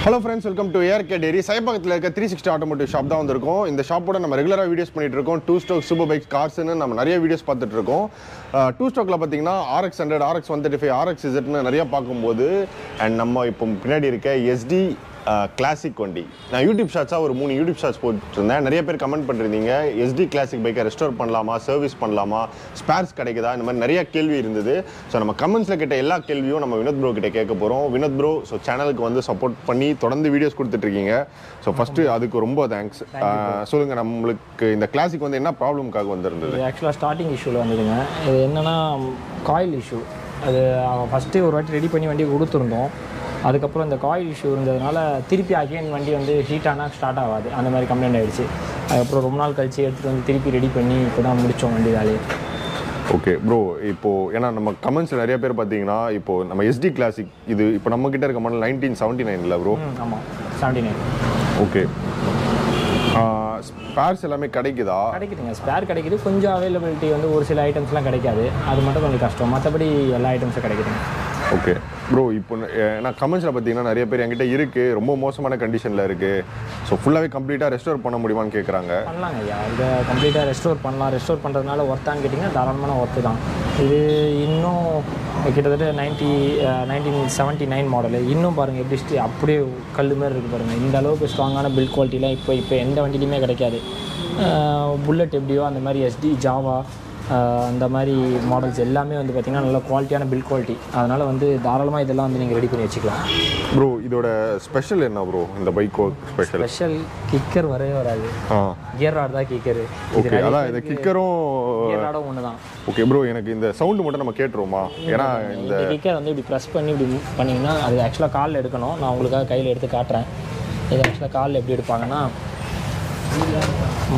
Hello friends, welcome to ARK Diaries. சைபகத்தில் இருக்க 360 Automotive shop தான் வந்திருக்கோம். இந்த ஷாப்போட நம்ம ரெகுலராக வீடியோஸ் பண்ணிட்டு இருக்கோம். 2 ஸ்ட்ரோக் சூப்பர் பைக்ஸ் கார்ஸ்னு நம்ம நிறைய வீடியோஸ் பார்த்துட்டு இருக்கோம். 2 ஸ்ட்ரோக்ல பார்த்தீங்கன்னா RX 100, RX 135, RX Zன்னு நிறைய பார்க்கும்போது அண்ட் நம்ம இப்போ பின்னாடி இருக்க YEZDI கிளாசிக் வண்டி. நான் யூடியூப் ஷார்ட்ஸாக ஒரு 3 யூடியூப் ஷார்ட்ஸ் போட்டுருந்தேன். நிறைய பேர் கமெண்ட் பண்ணிருந்தீங்க YEZDI கிளாசிக் பைக்கை ரெஸ்டோர் பண்ணலாமா, சர்வீஸ் பண்ணலாமா, ஸ்பேர்ஸ் கிடைக்குதா, இந்த மாதிரி நிறைய கேள்வி இருந்தது. ஸோ நம்ம கமெண்ட்ஸில் கேட்ட எல்லா கேள்வியும் நம்ம வினோத் ப்ரோ கிட்ட கேட்க போகிறோம். வினோத் ப்ரோ ஸோ சேனலுக்கு வந்து சப்போர்ட் பண்ணி தொடர்ந்து வீடியோஸ் கொடுத்துட்ருக்கீங்க. ஸோ ஃபஸ்ட்டு அதுக்கு ரொம்ப தேங்க்ஸ். சொல்லுங்கள், நம்மளுக்கு இந்த கிளாசிக் வந்து என்ன ப்ராப்ளம்காக வந்திருந்தது? ஆக்சுவலாக ஸ்டார்டிங் இஷ்யூவில் வந்துடுங்க. இது என்னென்னா காயில் இஷ்யூ. அது ஃபஸ்ட்டு ஒரு வாட்டி ரெடி பண்ணி வண்டி கொடுத்துருந்தோம். அதுக்கப்புறம் இந்த காயில் இஷ்யூ இருந்ததுனால திருப்பி அகைன் வண்டி வந்து ஹீட் ஆனால் ஸ்டார்ட் ஆகாது, அந்த மாதிரி கம்ப்ளைண்ட் ஆகிடுச்சு. அதுக்கப்புறம் ரொம்ப நாள் கழிச்சு எடுத்துகிட்டு வந்து திருப்பி ரெடி பண்ணி இப்போ தான் முடித்தோம் வண்டி வேலையை. ஓகே ப்ரோ, இப்போது ஏன்னா நம்ம கமெண்ட்ஸில் நிறைய பேர் பார்த்தீங்கன்னா இப்போது நம்ம YEZDI கிளாசிக் இது இப்போ நம்மக்கிட்ட இருக்க மாடல் 1979 ப்ரோ. ஆமாம், 79. ஓகே, ஸ்பேர்ஸ் எல்லாமே கிடைக்குதா? கிடைக்குதுங்க, ஸ்பேர் கிடைக்குது. கொஞ்சம் அவைலபிலிட்டி வந்து ஒரு சில ஐட்டம்ஸ்லாம் கிடைக்காது, அது மட்டும் கொஞ்சம் கஷ்டம். மற்றபடி எல்லா ஐட்டம்ஸும் கிடைக்குதுங்க. ஓகே ப்ரோ, இப்போ நான் கமெண்ட்ஸில் பார்த்தீங்கன்னா நிறைய பேர் என்கிட்ட இருக்குது, ரொம்ப மோசமான கண்டிஷனில் இருக்குது, ஸோ ஃபுல்லாகவே கம்ப்ளீட்டாக ரெஸ்டோர் பண்ண முடியுமான்னு கேட்குறாங்க. பண்ணலாங்க ஐயா, இதை கம்ப்ளீட்டாக ரெஸ்டோர் பண்ணலாம். ரெஸ்டோர் பண்ணுறதுனால ஒர்த்தான்னு கேட்டிங்கன்னா தாராளமான ஒர்த்து தான். இது இன்னும் கிட்டத்தட்ட 1979 மாடலு. இன்னும் பாருங்கள் எப்படி அப்படியே கல் மாதிரி இருக்குது பாருங்கள். இந்த அளவுக்கு ஸ்ட்ராங்கான பில்ட் குவாலிட்டிலாம் இப்போ எந்த வண்டிலையுமே கிடைக்காது. புல்லட் எப்படியோ அந்த மாதிரி YEZDI, ஜாவா அந்த மாதிரி மாடல்ஸ் எல்லாமே வந்து பார்த்திங்கன்னா நல்ல குவாலிட்டியான பில்ட் குவாலிட்டி. அதனால் வந்து தாராளமாக இதெல்லாம் வந்து நீங்கள் ரெடி பண்ணி வச்சுக்கலாம். ப்ரோ இதோட ஸ்பெஷல் என்ன ப்ரோ? இந்த பைக் ஸ்பெஷல் கிக்கர் வரவே வராது, கியர் ராட் தான் கிக்கரு. ஓகே, அதான் இந்த கிக்கரும் கியர் ராடும் ஒன்று தான். ஓகே ப்ரோ, எனக்கு இந்த சவுண்டு மட்டும் நம்ம கேட்டுருவோமா? ஏன்னா இந்த கிக்கர் வந்து இப்படி ப்ரெஸ் பண்ணி இப்படி பண்ணிங்கன்னா அது ஆக்சுவலாக காலில் எடுக்கணும். நான் உங்களுக்காக கையில் எடுத்து காட்டுறேன். இது ஆக்சுவலாக காலில் எப்படி எடுப்பாங்கன்னா,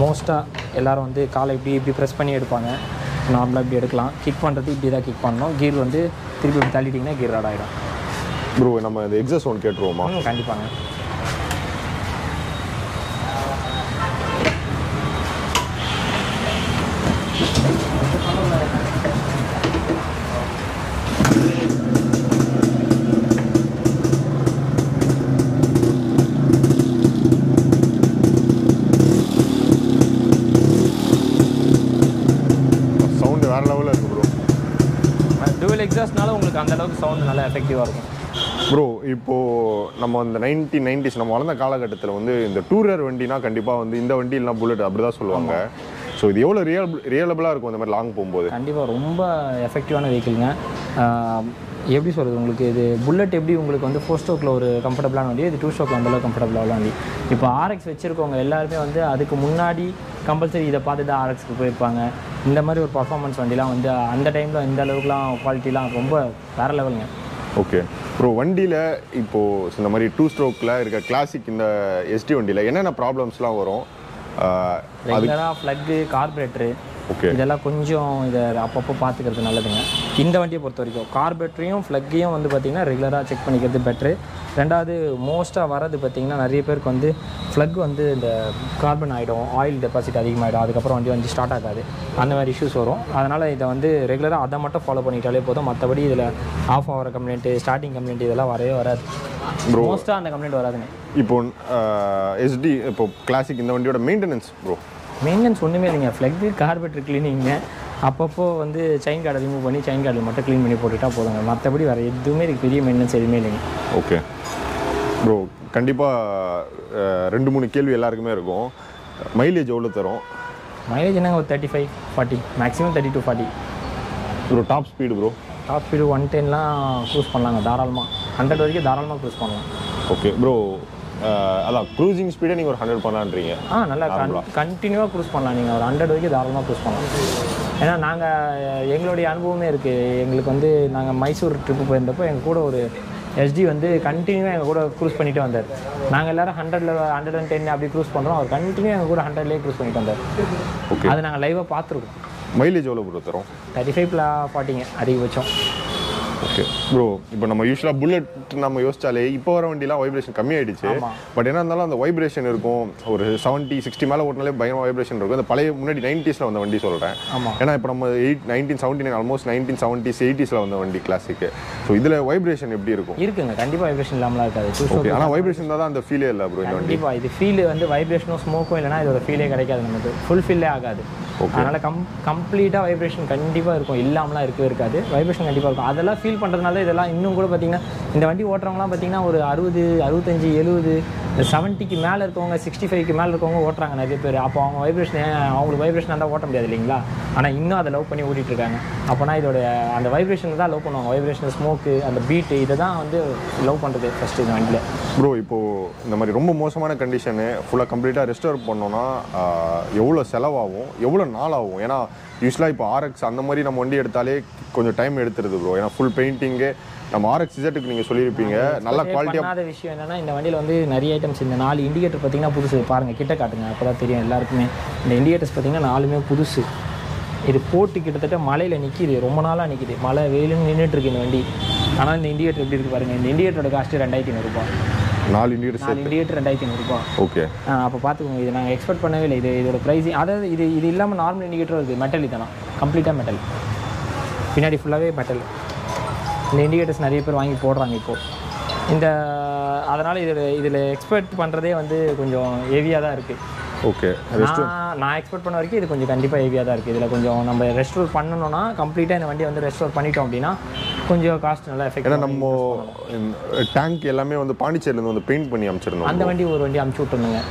மோஸ்ட்டாக எல்லோரும் வந்து காலை இப்படி ப்ரெஸ் பண்ணி எடுப்பாங்க. நார்மலாக இப்படி எடுக்கலாம். கிக் பண்ணுறது இப்படி தான் கிக் பண்ணணும். கீர் வந்து திருப்பி இப்படி தள்ளிட்டிங்கன்னா கீர் ராட் ஆகிடும். ப்ரோ நம்ம இந்த எக்ஸாஸ்ட் சவுண்ட் கேட்டுருவோமா? கண்டிப்பாங்க. டூவல் எக்ஸாஸ்ட்னால உங்களுக்கு அந்த அளவுக்கு சவுண்ட் நல்லா எஃபெக்டிவாக இருக்கும். ப்ரோ இப்போது நம்ம அந்த 1990s நம்ம வளர்ந்த காலகட்டத்தில் வந்து இந்த டூரர் வண்டினா கண்டிப்பாக வந்து இந்த வண்டி இல்லைனா புல்லட் அப்படி தான் சொல்லுவாங்க. ஸோ இது எவ்வளோ ரியலபிளாக இருக்கும் இந்த மாதிரி லாங் போகும்போது? கண்டிப்பாக ரொம்ப எஃபெக்டிவான வெஹிக்கிள்ங்க. எப்படி சொல்கிறது, உங்களுக்கு இது புல்லட் எப்படி உங்களுக்கு வந்து 4 ஸ்ட்ரோக்கில் ஒரு கம்ஃபர்டபுளான வண்டி, இது 2 ஸ்ட்ரோக்கில் அந்தளவுக்கு கம்ஃபர்டபுளான வண்டி. இப்போ RX வச்சுருக்கவங்க எல்லாருமே வந்து அதுக்கு முன்னாடி கம்பல்சரி இதை பார்த்துட்டு RXக்கு போயிருப்பாங்க. இந்த மாதிரி ஒரு பர்ஃபார்மன்ஸ் வண்டிலாம் வந்து அந்த டைமில் இந்த அளவுக்குலாம் குவாலிட்டிலாம் ரொம்ப வேறு லெவலுங்க. ஓகே ப்ரோ, வண்டியில் இப்போது இந்த மாதிரி 2 ஸ்ட்ரோக்கில் இருக்க கிளாசிக் இந்த YEZDI வண்டியில் என்னென்ன ப்ராப்ளம்ஸ்லாம் வரும்? ரெகுலராக ஃப்ளக்கு, கார்பரேட்டரு, ஓகே இதெல்லாம் கொஞ்சம் இதை அப்பப்போ பார்த்துக்கிறது நல்லதுங்க. இந்த வண்டியை பொறுத்த வரைக்கும் கார்பரேட்டரையும் ஃப்ளக்கையும் வந்து பார்த்திங்கன்னா ரெகுலராக செக் பண்ணிக்கிறது பெட்ரு. ரெண்டாவது மோஸ்ட்டாக வரது பார்த்திங்கன்னா நிறைய பேருக்கு வந்து ஃப்ளக் வந்து இந்த கார்பன் ஆகிடும், ஆயில் டெபாசிட் அதிகமாகிடும், அதுக்கப்புறம் வண்டி ஸ்டார்ட் ஆகாது, அந்த மாதிரி இஷ்யூஸ் வரும். அதனால் இதை வந்து ரெகுலராக அதை மட்டும் ஃபாலோ பண்ணிக்கிட்டாலே போதும். மற்றபடி இதில் ஆஃப் ஆகிற கம்ப்ளைண்ட்டு, ஸ்டார்டிங் கம்ப்ளைண்ட் இதெல்லாம் வரவே வராது. மோஸ்ட்டாக அந்த கம்ப்ளைண்ட் வராதுங்க. இப்போ YEZDI இப்போ கிளாசிக் இந்த வண்டியோட மெயின்டெனன்ஸ் ப்ரோ? மெயின்டெனன்ஸ் ஒன்றுமே இல்லைங்க. ஃப்ளக்கு, கார்பரேட்டர் கிளீனிங்க, அப்பப்போ வந்து செயின் கார்டை ரிமூவ் பண்ணி செயின் கார்டில் மட்டும் க்ளீன் பண்ணி போட்டுட்டா போதுங்க. மற்றபடி வேறு எதுவுமே இதுக்கு பெரிய மெயின்டெனன்ஸ் எதுவுமே இல்லைங்க. ஓகே ப்ரோ, கண்டிப்பாக 2-3 கேள்வி எல்லாருக்குமே இருக்கும். மைலேஜ் எவ்வளோ தரும்? மைலேஜ் என்னங்க ஒரு 35-40, maximum 30 to 40. Pro top speed? Pro top speed 110லாம் க்ரூஸ் பண்ணலாங்க தாராளமாக. 100 வரைக்கும் தாராளமாக க்ரூஸ் பண்ணலாம். ஓகே ப்ரோ, அதான் க்ரூசிங் ஸ்பீடை நீங்கள் ஒரு 100 பண்ணலான்றீங்க? நல்லா கண்டினியூவாக க்ரூஸ் பண்ணலாம். நீங்கள் ஒரு 100 வரைக்கும் தாராளமாக க்ரூஸ் பண்ணலாம். ஏன்னா நாங்கள் எங்களுடைய அனுபவமே இருக்குது. எங்களுக்கு வந்து நாங்கள் மைசூர் ட்ரிப்பு போயிருந்தப்போ எங்கள் கூட ஒரு YEZDI வந்து கண்டினியூவாக எங்கள் கூட க்ரூஸ் பண்ணிட்டு வந்தார். நாங்கள் எல்லோரும் 110 அப்படி க்ரூஸ் பண்ணுறோம், அவர் கண்டினியூ எங்கள் கூட 100லேயே க்ரூஸ் பண்ணிட்டு வந்தார். ஓகே, அதை நாங்கள் லைவாக பார்த்துருக்கோம். மைலேஜ் எவ்வளோ ப்ரோ தரும்? 35-40ங்க அதிகபட்சம். ஓகே ப்ரோ, இப்போ நம்ம யூஸ்வலாக புல்லட் நம்ம யோசிச்சாலே இப்போ வர வண்டிலாம் வைப்ரேஷன் கம்மியாயிடுச்சு. பட் என்ன இருந்தாலும் அந்த வைப்ரேஷன் இருக்கும். ஒரு 70-60 மேலே ஓட்டினாலே பயங்கர வைப்ரேஷன் இருக்கும். அந்த பழைய முன்னாடி 90s வந்த வண்டி சொல்கிறேன். ஏன்னா இப்போ நம்ம 1979 ஆல்மோஸ்ட் 1970s 80s வந்த வண்டி கிளாசிக். ஸோ இதில் வைப்ரேஷன் எப்படி இருக்கும்? இருக்குங்க, கண்டிப்பாக வைப்ரேஷன் இல்லாமல் இருக்காது. ஓகே, ஆனால் வைப்ரேஷன் தான் அந்த ஃபீலே இல்லை ப்ரோ இந்த வண்டி. கண்டிப்பாக இது ஃபீல் வந்து வைப்ரேஷனும் ஸ்மோக்கும் இல்லைனா இதோட ஃபீலே கிடைக்காது நமக்கு, ஃபுல் ஃபீல்லே ஆகாது. அதனால் கம்ப்ளீட்டாக வைப்ரேஷன் கண்டிப்பாக இருக்கும், இல்லாமலாம் இருக்கவே இருக்காது. வைப்ரேஷன் கண்டிப்பாக இருக்கும். அதெல்லாம் ஃபீல் பண்ணுறதுனால இதெல்லாம் இன்னும் கூட பார்த்தீங்கன்னா இந்த வண்டி ஓட்டுறவங்களாம் பார்த்தீங்கன்னா ஒரு 60, 65, 70, 70க்கு மேலே இருக்கவங்க, 65க்கு மேலே இருக்கவங்க ஓட்டுறாங்க நிறைய பேர். அப்போ அவங்க வைப்ரேஷன் அவங்களுக்கு வைப்ரேஷன் இருந்தால் ஓட்ட முடியாது இல்லைங்களா? ஆனால் இன்னும் அதை லவ் பண்ணி ஓட்டிகிட்டு இருக்காங்க. அப்போனா இதோட அந்த வைப்ரேஷன் தான் லவ் பண்ணுவாங்க. வைப்ரேஷன், ஸ்மோக்கு, அந்த பீட்டு, இதை தான் வந்து லவ் பண்ணுறது ஃபஸ்ட்டு இந்த வண்டியில். ப்ரோ இப்போது இந்த மாதிரி ரொம்ப மோசமான கண்டிஷனு ஃபுல்லாக கம்ப்ளீட்டாக ரெஸ்டோர் பண்ணோன்னா எவ்வளோ செலவாகும், எவ்வளோ நாள் ஆகும்? ஏன்னா யூஸ்வலாக இப்போ ஆர்எக்ஸ் அந்த மாதிரி நம்ம வண்டி எடுத்தாலே கொஞ்சம் டைம் எடுத்துருது ப்ரோ. ஏன்னா ஃபுல் பெயிண்டிங்கு நம்ம ஆர்எக்ஸ் இசட்டுக்கு நீங்கள் சொல்லியிருப்பீங்க நல்ல குவாலிட்டியாக. விஷயம் என்னன்னா இந்த வண்டியில் வந்து நிறைய ஐட்டம்ஸ், இந்த 4 இண்டிகேட்டர் பார்த்தீங்கன்னா புதுசு. பாருங்கள், கிட்ட காட்டுங்க, அப்போ தான் தெரியும் எல்லாருக்குமே. இந்த இண்டிகேட்டர்ஸ் பார்த்தீங்கன்னா 4மே புதுசு. இது போட்டு கிட்டத்தட்ட மலையில் நிற்கிது, ரொம்ப நாளாக நிற்கிது, மழை வெயிலும் நின்றுட்டுருக்கு இந்த வண்டி. ஆனால் இந்த இண்டிகேட்டர் எப்படி இருக்குது பாருங்கள். இந்த இண்டிகேட்டரோட காஸ்ட்டு 2500 ரூபாய். 4 இண்டிகேட்டர் 2500 ரூபாய். ஓகே, அப்போ பார்த்துக்கோங்க, இது நாங்கள் எக்ஸ்பெக்ட் பண்ணவே இல்லை. இதோட ப்ரைஸிங், அதாவது இது இல்லாமல் நார்மல் இண்டிகேட்டரும் இருக்குது. மெட்டல் இதெல்லாம் கம்ப்ளீட்டாக மெட்டல், பின்னாடி ஃபுல்லாகவே மெட்டல். இந்த இண்டிகேட்டர்ஸ் நிறைய பேர் வாங்கி போடுறாங்க இப்போது. அதனால் இதில் எக்ஸ்பெக்ட் பண்ணுறதே வந்து கொஞ்சம் ஹெவியாக தான் இருக்குது. ஓகே, நான் எக்ஸ்பெக்ட் பண்ண வரைக்கும் இது கொஞ்சம் கண்டிப்பாக ஹெவியாக தான் இருக்குது. இதில் கொஞ்சம் நம்ம ரெஸ்டோர் பண்ணணும்னா கம்ப்ளீட்டாக இந்த வண்டியை வந்து ரெஸ்டோர் பண்ணிட்டோம் அப்படின்னா கொஞ்சம் காஸ்ட் நல்லா எஃபெக்ட். ஏன்னா நம்ம டேங்க் எல்லாமே வந்து பாண்டிச்சேரியிலேருந்து வந்து பெயிண்ட் பண்ணி அமைச்சிருந்தோம். அந்த வண்டி ஒரு வண்டி அமுச்சு விட்டுருந்துங்க,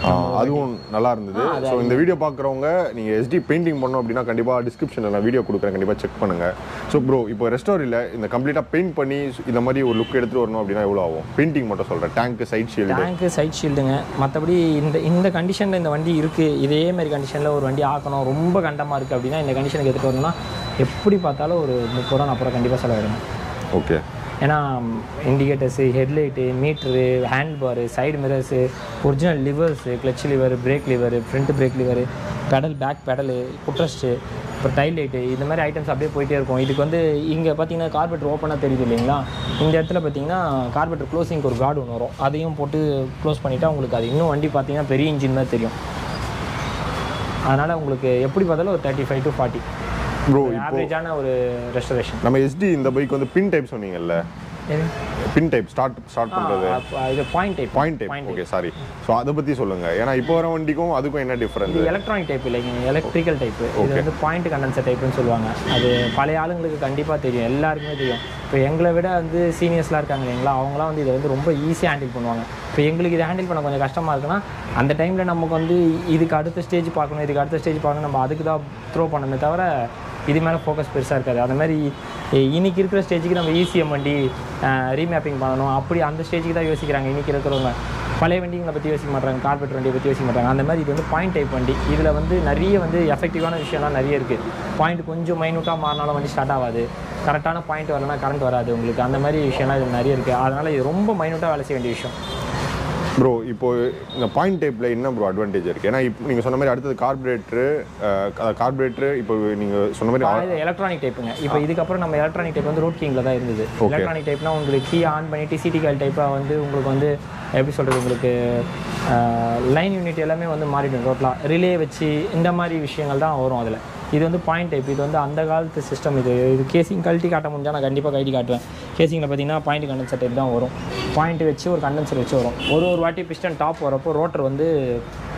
அதுவும் நல்லா இருந்தது. ஸோ இந்த வீடியோ பார்க்குறவங்க நீங்கள் எஸ்டி பெயிண்டிங் பண்ணோம் அப்படின்னா கண்டிப்பாக டிஸ்கிரிப்ஷனில் நான் வீடியோ கொடுக்குறேன், கண்டிப்பாக செக் பண்ணுங்கள். ஸோ ப்ரோ இப்போ ரெஸ்டோரில் இந்த கம்ப்ளீட்டாக பெயிண்ட் பண்ணி இந்த மாதிரி ஒரு லுக் எடுத்துகிட்டு வரணும் அப்படின்னா எவ்வளோ ஆகும்? பெயிண்டிங் மட்டும் சொல்கிறேன், டேங்க்கு சைட் ஷீல்டுங்க. மற்றபடி இந்த கண்டிஷனில் இந்த வண்டி இருக்குது, இதே மாதிரி கண்டிஷனில் ஒரு வண்டி ஆக்கணும், ரொம்ப கண்டமாக இருக்குது அப்படின்னா இந்த கண்டிஷனுக்கு எடுத்துகிட்டு வரணும்னா எப்படி பார்த்தாலும் ஒரு 30 ரூபா 40 ரூபா கண்டிப்பாக செலவிடுங்க. ஓகே, ஏன்னா indicators, headlight, meter, hand bar, side mirrors, original levers, clutch lever, brake lever, front brake lever, pedal, back pedal, footrest, அப்புறம் டைல் லைட்டு, இந்த மாதிரி ஐட்டம்ஸ் அப்படியே போயிட்டே இருக்கும். இதுக்கு வந்து இங்கே பார்த்தீங்கன்னா கார்பெட்டர் ஓப்பனாக தெரியுது இல்லைங்களா? இந்த இடத்துல பார்த்தீங்கன்னா கார்பெட்டர் க்ளோசிங்க்கு ஒரு கார்டு ஒன்று வரும், அதையும் போட்டு க்ளோஸ் பண்ணிவிட்டால் உங்களுக்கு அது இன்னும் வண்டி பார்த்தீங்கன்னா பெரிய இன்ஜின் மாதிரி தெரியும். அதனால் உங்களுக்கு எப்படி பார்த்தாலும் ஒரு 35 to 40 ப்ரோ ஆவரேஜான ஒரு ரெஸ்டரேஷன். நம்ம எஸ்டி இந்த பைக் வந்து பின் டைப் சொன்னீங்கல்ல, பின் டைப் ஸ்டார்ட் பண்ணுறது, இது point type. Okay sorry. So அதை பற்றி சொல்லுங்கள். ஏன்னா இப்போ வர வண்டிக்கும் அதுக்கும் என்ன டிஃப்ரெண்ட்? இது எலக்ட்ரானிக் டைப் இல்லைங்க, எலக்ட்ரிக்கல் டைப். இது வந்து பாயிண்ட் கண்டென்சர் டைப்னு சொல்லுவாங்க. அது பழைய ஆளுங்களுக்கு கண்டிப்பாக தெரியும், எல்லாருக்குமே தெரியும். இப்போ எங்களை விட வந்து சீனியர்ஸ்லாம் இருக்காங்க இல்லைங்களா, அவங்களாம் வந்து இதை வந்து ரொம்ப ஈஸியாக ஹேண்டில் பண்ணுவாங்க. இப்போ எங்களுக்கு இதை ஹேண்டில் பண்ண கொஞ்சம் கஷ்டமாக இருக்குன்னா அந்த டைமில் நமக்கு வந்து இதுக்கு அடுத்த ஸ்டேஜ் பார்க்கணும், நம்ம அதுக்கு தான் த்ரோ பண்ணணுமே தவிர இது மேலே ஃபோக்கஸ் பெருசாக இருக்காது. அந்த மாதிரி இன்றைக்கி இருக்கிற ஸ்டேஜுக்கு நம்ம ஈஸிஎம் வண்டி ரீமேப்பிங் பண்ணணும், அப்படி அந்த ஸ்டேஜுக்கு தான் யோசிக்கிறாங்க இன்றைக்கி இருக்கிறவங்க. பழைய வண்டிங்களை பற்றி யோசிக்க மாட்டாங்க, கார்பெட்டர் வண்டியை பற்றி யோசிக்க மாட்டாங்க. அந்த மாதிரி இது வந்து பாயிண்ட் டைப் வண்டி. இதில் வந்து நிறைய வந்து எஃபெக்டிவான விஷயம்லாம் நிறைய இருக்குது. பாயிண்ட் கொஞ்சம் மைனூட்டாக மாறினாலும் வண்டி ஸ்டார்ட் ஆகாது, கரெக்டான பாயிண்ட் வரலன்னா கரண்ட் வராது உங்களுக்கு. அந்த மாதிரி விஷயம்லாம் இது நிறைய இருக்குது. அதனால் இது ரொம்ப மைனூட்டாக வேலை செய்ய வேண்டிய விஷயம். ப்ரோ இப்போ இந்த பாயிண்ட் டைப்பில் என்ன ப்ரோ அட்வான்டேஜ் இருக்குது? ஏன்னா இப்போ நீங்கள் சொன்ன மாதிரி அடுத்தது கார்பரேட்டரு இப்போ நீங்கள் சொன்ன மாதிரி எலக்ட்ரானிக் டைப்புங்க. இப்போ இதுக்கப்புறம் நம்ம எலக்ட்ரானிக் டைப் வந்து ரோட் கிங்கில் தான் இருந்தது. எலக்ட்ரானிக் டைப்னா உங்களுக்கு கீ ஆன் பண்ணிட்டு சிடி கால் டைப்பாக வந்து உங்களுக்கு வந்து எப்படி சொல்கிறது, உங்களுக்கு லைன் யூனிட் எல்லாமே வந்து மாறிடும் ரோட்டில், ரிலே வச்சு இந்த மாதிரி விஷயங்கள் தான் வரும் அதில். இது வந்து பாயிண்ட் டைப். இது வந்து அந்த காலத்து சிஸ்டம். இது கேசிங் கழட்டி காட்ட முடிஞ்சால் நான் கண்டிப்பாக கழட்டி காட்டுவேன். கேசிங்கில் பார்த்தீங்கன்னா பாயிண்ட் கண்டென்சர் டைப் தான் வரும். பாயிண்ட் வச்சு ஒரு கண்டென்சர் வச்சு வரும். ஒரு வாட்டி பிஸ்டன் டாப் வரப்போ ரோட்டர் வந்து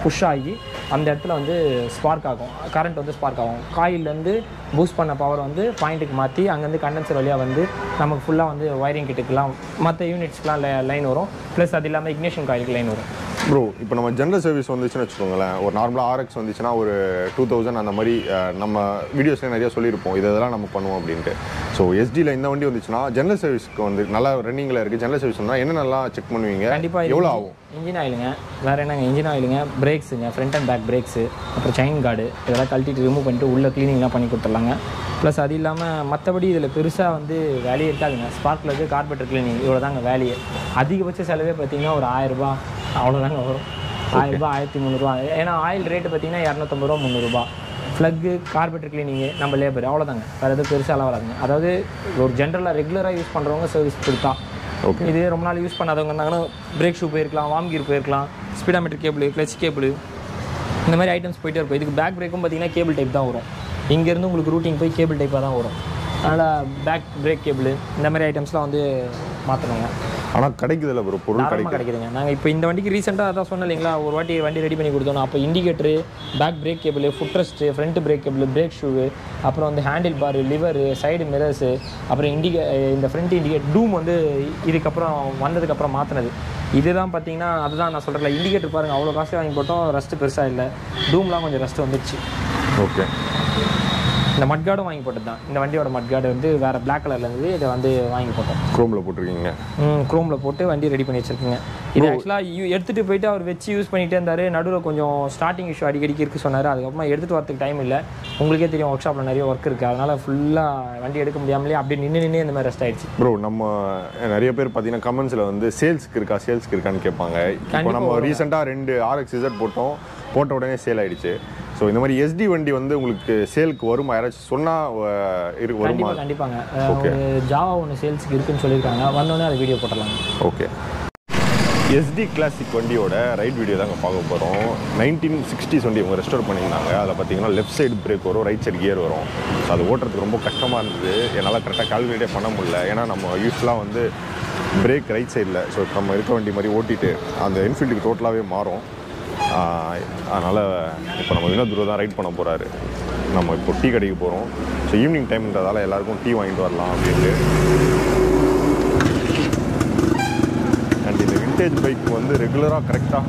புஷ் ஆகி அந்த இடத்துல வந்து ஸ்பார்க் ஆகும், கரண்ட் வந்து ஸ்பார்க் ஆகும். காயிலேருந்து பூஸ்ட் பண்ண பவர் வந்து பாயிண்ட்டுக்கு மாற்றி அங்கேருந்து கண்டென்சர் வழியாக வந்து நமக்கு ஃபுல்லாக வந்து ஒயரிங் கிட்டுக்கெலாம் மற்ற யூனிட்ஸ்க்கெலாம் லைன் வரும். ப்ளஸ் அது இல்லாமல் இக்னிஷன் காயிலுக்கு லைன் வரும். ப்ரோ இப்போ நம்ம ஜென்ரல் சர்வீஸ் வந்துச்சுன்னு வச்சுக்கோங்களேன், ஒரு நார்மலாக ஆர்எக்ஸ் வந்துச்சுன்னா ஒரு 2000 அந்த மாதிரி நம்ம வீடியோஸ்லேயே நிறைய சொல்லியிருப்போம் இதெல்லாம் நம்ம பண்ணுவோம் அப்படின்ட்டு. ஸோ எஸ்டியில் இந்த வண்டி வந்துச்சுன்னா ஜென்ரல் சர்வீஸ்க்கு வந்து நல்லா ரன்னிங்கில் இருக்குது. ஜென்ரல் சர்வீஸ் வந்தால் என்ன நல்லா செக் பண்ணுவீங்க? கண்டிப்பாக எவ்வளோ ஆகும்? இன்ஜின் ஆயிலுங்க, வேறு என்னங்க, இன்ஜின் ஆயிலுங்க, பிரேக்ஸுங்க, ஃப்ரண்ட் அண்ட் பேக் பிரேக்ஸு, அப்புறம் செயின் கார்டு, இதெல்லாம் கழட்டிட்டு ரிமூவ் பண்ணிட்டு உள்ளே க்ளீனிங்லாம் பண்ணி கொடுத்துட்லாங்க. ப்ளஸ் அது இல்லாமல் மற்றபடி இதில் பெருசாக வந்து வேலையே இருக்காதுங்க. ஸ்பார்க்கில் கார்பெட்டர் க்ளீனிங் இவ்வளோ தாங்க வேலையே. அதிகபட்ச செலவே பார்த்தீங்கன்னா ஒரு 1000 ரூபா அவ்வளோதாங்க வரும். 1000 ரூபா 1300 ரூபா. ஏன்னா ஆயில் ரேட்டு பார்த்தீங்கன்னா 250 ரூபா 300 ரூபா. ஃப்ளக்கு, கார்பரேட்டர் கிளீனிங்கு, நம்ம லேபர், அவ்வளோதாங்க. வேறு எதுவும் பெருசாலாம் வராதுங்க. அதாவது ஒரு ஜென்ரலாக ரெகுலராக யூஸ் பண்ணுறவங்க சர்வீஸ் கொடுத்தா. ஓகே. இது ரொம்ப நாள் யூஸ் பண்ணாதவங்க இருந்தாங்கன்னா பிரேக் ஷூ போயிருக்கலாம், வார்ம் கியர் போயிருக்கலாம், ஸ்பீடாமீட்டர் கேபிள், கிளச் கேபிள், இந்த மாதிரி ஐட்டம்ஸ் போயிட்டே இருக்கும். இதுக்கு பேக் பிரேக்கும் பார்த்தீங்கன்னா கேபிள் டைப் தான் வரும். இங்கேருந்து உங்களுக்கு ரூட்டிங் போய் கேபிள் டைப்பாக தான் வரும். அதனால் பேக் பிரேக் கேபிள் இந்த மாதிரி ஐட்டம்ஸ்லாம் வந்து மாற்றணுங்க. ஆனால் கிடைக்குதுல்ல ப்ரோ, பொருள் கிடைக்குதுங்க. நாங்கள் இப்போ இந்த வண்டிக்கு ரீசெண்டாக அதான் சொன்னோம் இல்லைங்களா, ஒரு வாட்டி வண்டி ரெடி பண்ணி கொடுத்தோம். அப்போ indicator, back brake cable, foot rest, front brake cable, brake shoe, அப்புறம் வந்து handle bar, lever, side mirrors, அப்புறம் இந்த ஃப்ரண்ட் இண்டிகேட் டூம் வந்து இதுக்கப்புறம் வந்ததுக்கப்புறம் மாற்றினது. இதுதான் பார்த்தீங்கன்னா அதுதான் நான் சொல்கிறேன். இண்டிகேட்டர் பாருங்கள், அவ்வளோ காசு வாங்கி போட்டோம், ரஸ்ட்டு பெருசாக இல்லை. டூம்லாம் கொஞ்சம் ரஸ்ட்டு வந்துடுச்சு. ஓகே. இந்த மட்கார்டும் வாங்கி போட்டது தான். இந்த வண்டியோட மட்கார்டு வந்து வேறு பிளாக் கலரில் இருந்தது. இதை வந்து வாங்கி போட்டோம். குரோமில் போட்டிருக்கீங்க? குரோமில் போட்டு வண்டி ரெடி பண்ணி வச்சுருக்கீங்க. இது ஆக்சுவலாக எடுத்துகிட்டு போயிட்டு அவர் வச்சு யூஸ் பண்ணிகிட்டே இருந்தார். நடுவில் கொஞ்சம் ஸ்டார்டிங் இஷ்யூ அடிக்கடிக்கு இருக்குது சொன்னார். அதுக்கப்புறமா எடுத்துகிட்டு வரதுக்கு டைம் இல்லை. உங்களுக்கே தெரியும் ஒர்க் ஷாப்பில் நிறைய ஒர்க் இருக்குது. அதனால் ஃபுல்லாக வண்டி எடுக்க முடியாமலே அப்படியே நின்று இந்த மாதிரி ரெஸ்ட் ஆகிடுச்சு. ப்ரோ, நம்ம நிறைய பேர் பார்த்தீங்கன்னா கமெண்ட்ஸில் வந்து சேல்ஸ்க்கு இருக்கான்னு கேட்பாங்க. இப்போ நம்ம ரீசெண்டாக 2 RX ZD போட்ட உடனே சேல் ஆகிடுச்சு. ஸோ இந்த மாதிரி எஸ்டி வண்டி வந்து உங்களுக்கு சேலுக்கு வருமா? யாராச்சும் சொன்னால் வருமா? கண்டிப்பாங்க. ஒரு ஜாவா ஒன்று சேல்ஸுக்கு இருக்குன்னு சொல்லியிருக்காங்க. வந்தோடனே அது வீடியோ போட்டுடலாம். ஓகே. எஸ்டி கிளாசிக் வண்டியோட ரைட் வீடியோ தாங்க பார்க்க போகிறோம். 1960s வண்டி அவங்க ரெஸ்டோர் பண்ணியிருந்தாங்க. அதில் பார்த்தீங்கன்னா லெஃப்ட் சைடு பிரேக் வரும், ரைட் சைடு கியர் வரும். ஸோ அது ஓட்டுறதுக்கு ரொம்ப கஷ்டமாக இருந்தது. என்னால் கரெக்டாக கால்குலேட்டே பண்ண முடியல. ஏன்னா நம்ம யூஸ்வலாக வந்து பிரேக் ரைட் சைடில், ஸோ நம்ம இருக்க வண்டி மாதிரி ஓட்டிட்டு அந்த என்ஃபீல்டுக்கு டோட்டலாகவே மாறும். அதனால் இப்போ நம்ம வினோத் ப்ரோ தான் ரைட் பண்ண போகிறாரு. நம்ம இப்போ டீ கடைக்கு போகிறோம். ஸோ ஈவினிங் டைம்ன்றதால எல்லாருக்கும் டீ வாங்கிட்டு வரலாம் அப்படின்ட்டு. அண்ட் இந்த விண்டேஜ் பைக் வந்து ரெகுலராக கரெக்டாக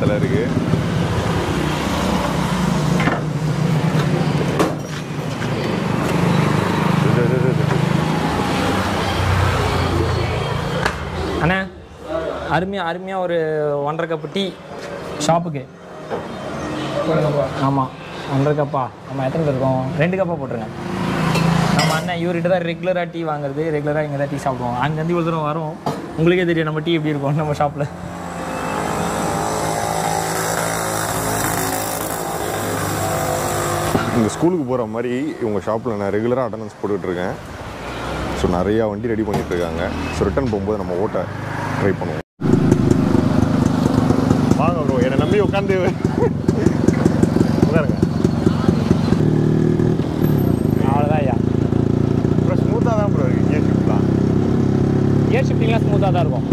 சிலருக்கு. அண்ணா அருமையாக ஒரு 1.5 கப்பு டீ ஷாப்புக்கு. ஆமாம் 1.5 கப்பா? நம்ம எத்தனை பேர் இருக்கோம்? 2 கப்பாக போட்டுருங்க. நம்ம அண்ணன் இவர்கிட்ட தான் ரெகுலராக டீ வாங்குறது, ரெகுலராக இங்கே தான் டீ சாப்பிடுவோம். அங்கேருந்து இவ்வளோ தூரம் வரும், உங்களுக்கே தெரியும் நம்ம டீ எப்படி இருக்கும் நம்ம ஷாப்பில். இந்த ஸ்கூலுக்கு போகிற மாதிரி இவங்க ஷாப்பில் நான் ரெகுலராக அட்டண்டன்ஸ் போட்டுட்ருக்கேன். ஸோ நிறையா வண்டி ரெடி பண்ணிகிட்ருக்காங்க. ஸோ ரிட்டர்ன் போகும்போது நம்ம ஓட்ட ட்ரை பண்ணுவோம். வாங்க ப்ரோ, என்னை நம்பி உட்காந்து உட்காருங்க. அவ்வளோதான் ஐயா. ப்ரோ ஸ்மூத்தாக தான் ப்ரோ இருக்குது கியர் ஷிஃப்ட்லாம். கியர் ஷிஃப்டிங்லாம் ஸ்மூத்தாக தான் இருக்கும்.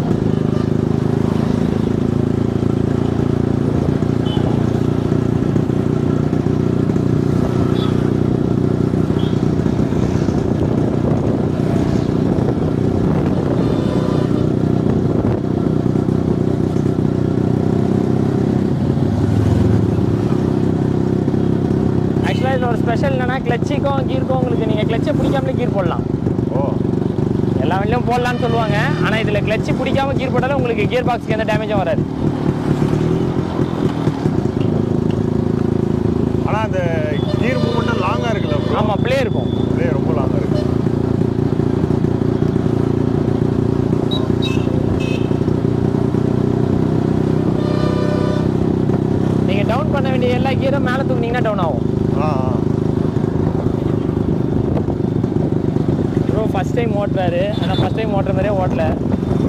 ஒரு ஸ்பெஷல் என்னன்னா கிளச்சுக்கும் கீருக்கும் உங்களுக்கு நீங்கள் கிளச்சை பிடிக்காமலே கீர் போடலாம். ஓ, எல்லா வண்டியும் போடலான்னு சொல்லுவாங்க, ஆனால் இதில் கிளச்சு பிடிக்காம கீர் போட்டாலும் உங்களுக்கு கியர் பாக்ஸ்க்கு எந்த டேமேஜும் வராது. ஆனால் அந்த கீர் மூவ்மெண்ட்டும் லாங்காக இருக்குல்ல ப்ரோ? ஆமாம், ப்ளே இருக்கும். ப்ளே ரொம்ப லாங்காக இருக்குது. நீங்கள் டவுன் பண்ண வேண்டிய எல்லா கீரும் மேலே தூக்குனீங்கன்னா டவுன் ஆகும். ப்ரோ ஃபஸ்ட் டைம் ஓட்டுறாரு, ஆனால் ஃபஸ்ட் டைம் ஓட்டுற மாதிரியே ஓட்டல.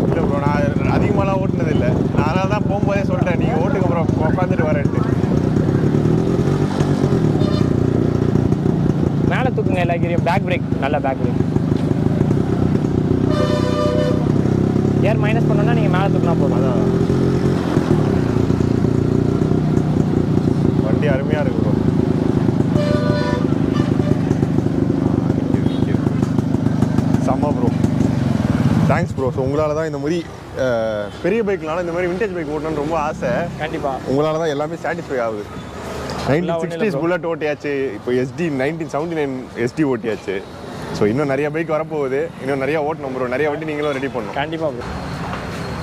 இல்லை ப்ரோ, நான் அதிகமாகலாம் ஓட்டுனது இல்லை. நான் அதனால தான் போகும்போதே சொல்லிட்டேன், நீங்கள் ஓட்டுக்கு அப்புறம் உட்காந்துட்டு வரேன்ட்டு. மேலே தூக்குங்க எல்லா கீரையும். பேக் பிரேக், நல்லா பேக் பிரேக். ஏர் மைனஸ் பண்ணோன்னா நீங்கள் மேலே தூக்குனா போதும். அதான் வண்டி அருமையாக இருக்கு ப்ரோ. செம்ம ப்ரோ, தேங்க்ஸ் ப்ரோ. ஸோ உங்களால் தான் இந்த மாதிரி பெரிய பைக்னால இந்த மாதிரி விண்டேஜ் பைக் ஓட்டணும்னு ரொம்ப ஆசை. கண்டிப்பாக உங்களால் தான் எல்லாமே சாட்டிஸ்ஃபை ஆகுது. 1960s புல்லட் ஓட்டியாச்சு, இப்போ எஸ்டி 1979 எஸ்டி ஓட்டியாச்சு. ஸோ இன்னும் நிறைய பைக் வரப்போகுது, இன்னும் நிறைய ஓட்டணும் ப்ரோ. நிறைய வண்டி நீங்களும் ரெடி பண்ணணும். கண்டிப்பாக ப்ரோ.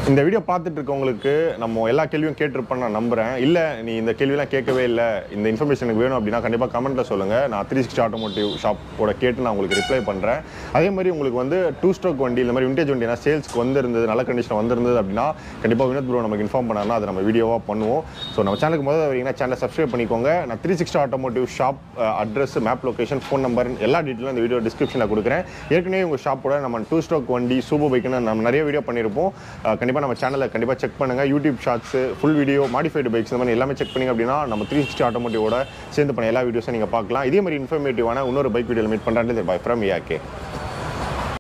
இந்த வீடியோ பார்த்துட்டு இருக்கவங்களுக்கு நம்ம எல்லா கேள்வியும் கேட்டிருப்பேன்னு நான் நம்புகிறேன். இல்லை நீ இந்த கேள்வியெலாம் கேட்கவே இல்லை, இந்த இன்ஃபர்மேஷன் எனக்கு வேணும் அப்படின்னா கண்டிப்பாக கமெண்ட்டில் சொல்லுங்கள். நான் 360 ஆட்டோமோட்டிவ் ஷாப்போட கேட்டு நான் உங்களுக்கு ரிப்ளை பண்ணுறேன். அதே மாதிரி உங்களுக்கு வந்து 2 ஸ்ட்ரோக் வண்டி, இந்த மாதிரி விண்டேஜ் வண்டி சேல்ஸ்க்கு வந்திருந்தது, நல்ல கண்டிஷனில் வந்திருந்தது அப்படின்னா கண்டிப்பாக வினோத் ப்ரோ நமக்கு இன்ஃபார்ம் பண்ணாருன்னா அதை நம்ம வீடியோவாக பண்ணுவோம். ஸோ நம்ம சேனலுக்கு முதல்ல வரீங்கன்னா சேனலை சப்ஸ்கிரைப் பண்ணிக்கோங்க. நான் 360 automotive shop address, map location, phone number எல்லா டீட்டெயிலும் இந்த வீடியோ டிஸ்கிரிப்ஷனில் கொடுக்குறேன். ஏற்கனவே உங்கள் ஷாப்போட நம்ம 2 ஸ்ட்ரோக் வண்டி சூப்பர் பைக்குன்னு நம்ம நிறைய வீடியோ பண்ணியிருப்போம். கண்டிப்பாக நம்ம சேனலை கண்டிப்பாக செக் பண்ணுங்க. YouTube shorts, full video, modified bikes இந்த மாதிரி எல்லாமே செக் பண்ணிங்க அப்படின்னா நம்ம 360 ஆட்டோமோட்டிவோட சேர்ந்து பண்ண எல்லா வீடியோஸும் நீங்கள் பார்க்கலாம். இதே மாதிரி இன்ஃபர்மேட்டிவான இன்னொரு பைக் வீடியோவில் மீட் பண்ணுறேன். By from ARK.